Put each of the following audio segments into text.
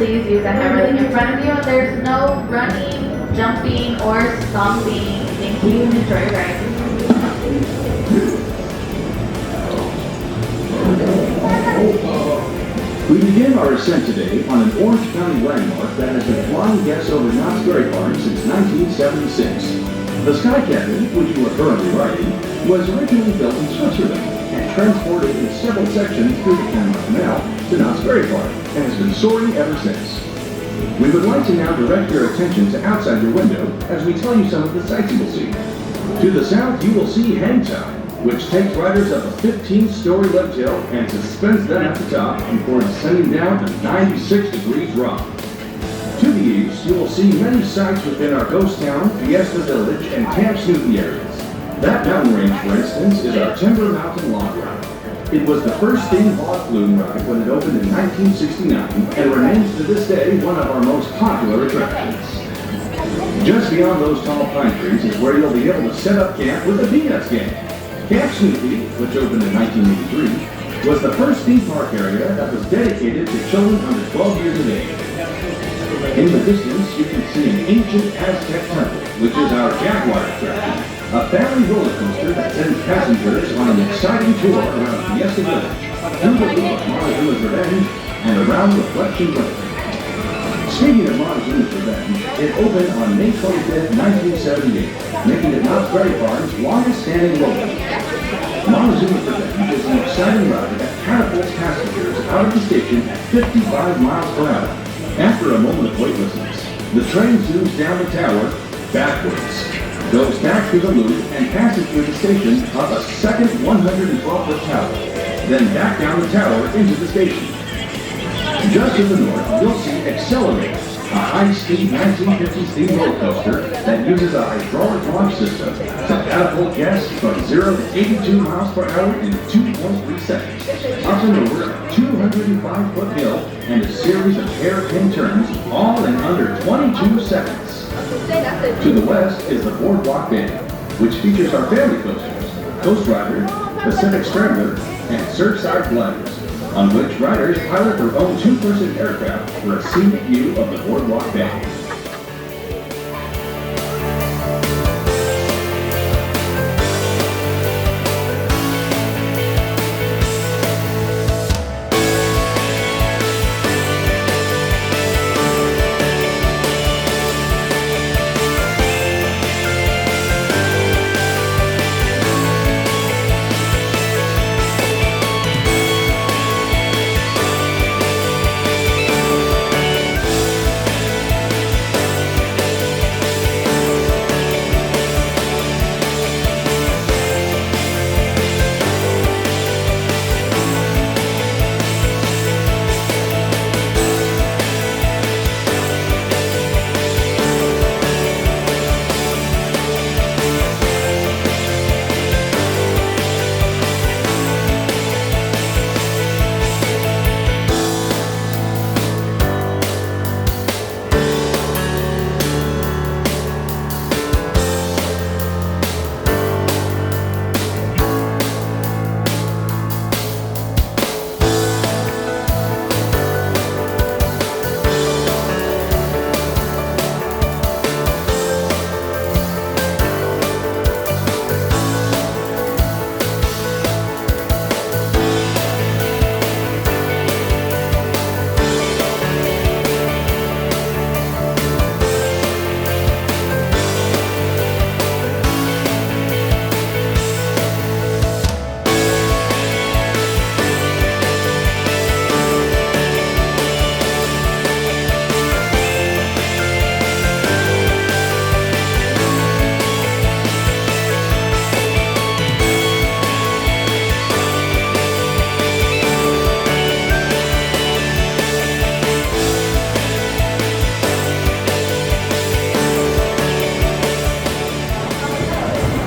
please use the hammer in front of you. There's no running, jumping, or stomping. Thank you. Enjoy your ride. We begin our ascent today on an Orange County landmark that has been flying guests over Knott's Berry Farm since 1976. The Sky Cabin, which you are currently riding, was originally built in Switzerland and transported in several sections through the Panama Canal to Knott's Berry Farm and has been soaring ever since. We would like to now direct your attention to outside your window as we tell you some of the sights you will see. To the south, you will see Hang Time, which takes riders up a 15-story left hill and suspends them at the top before descending down to 96 degrees rock. To the east, you will see many sites within our ghost town, Fiesta Village, and Camp Snoopy areas. That mountain range, for instance, is our Timber Mountain Log Ride. It was the first steam hog flume ride when it opened in 1969 and remains to this day one of our most popular attractions. Just beyond those tall pine trees is where you'll be able to set up camp with the Peanuts Gang. Camp Snoopy, which opened in 1983, was the first theme park area that was dedicated to children under 12 years of age. In the distance, you can see an ancient Aztec Temple, which is our Jaguar attraction, a family roller coaster that sends passengers on an exciting tour around Fiesta Village, through the loop of Montezuma's Revenge, and around Reflection Lake. Speaking of Montezuma's Revenge, it opened on May 25, 1978, making it Knott's Berry Farm's longest-standing roller. Montezuma's Revenge is an exciting ride that catapults passengers out of the station at 55 miles per hour. After a moment of weightlessness, the train zooms down the tower backwards, goes back through the loop, and passes through the station up a second 112-foot tower, then back down the tower into the station. Just to the north, you'll see Accelerators, a high-speed 1950s themed roller coaster that uses a hydraulic launch system to catapult guests from 0 to 82 miles per hour in 2.3 seconds, up and over a 205-foot hill and a series of hairpin turns, all in under 22 seconds. To the west is the Boardwalk Band, which features our family coasters, Coast Rider, Pacific Scrambler, and Surfside Gliders, on which riders pilot their own two-person aircraft for a scenic view of the Boardwalk Band.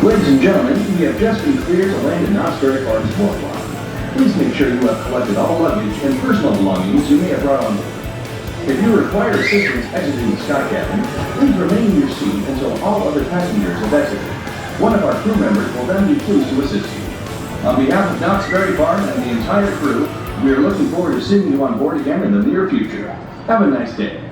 Ladies and gentlemen, we have just been cleared to land at Knott's Berry Farm's Boardwalk. Please make sure you have collected all luggage and personal belongings you may have brought on board. If you require assistance exiting the Sky Cabin, please remain in your seat until all other passengers have exited. One of our crew members will then be pleased to assist you. On behalf of Knott's Berry Farm and the entire crew, we are looking forward to seeing you on board again in the near future. Have a nice day.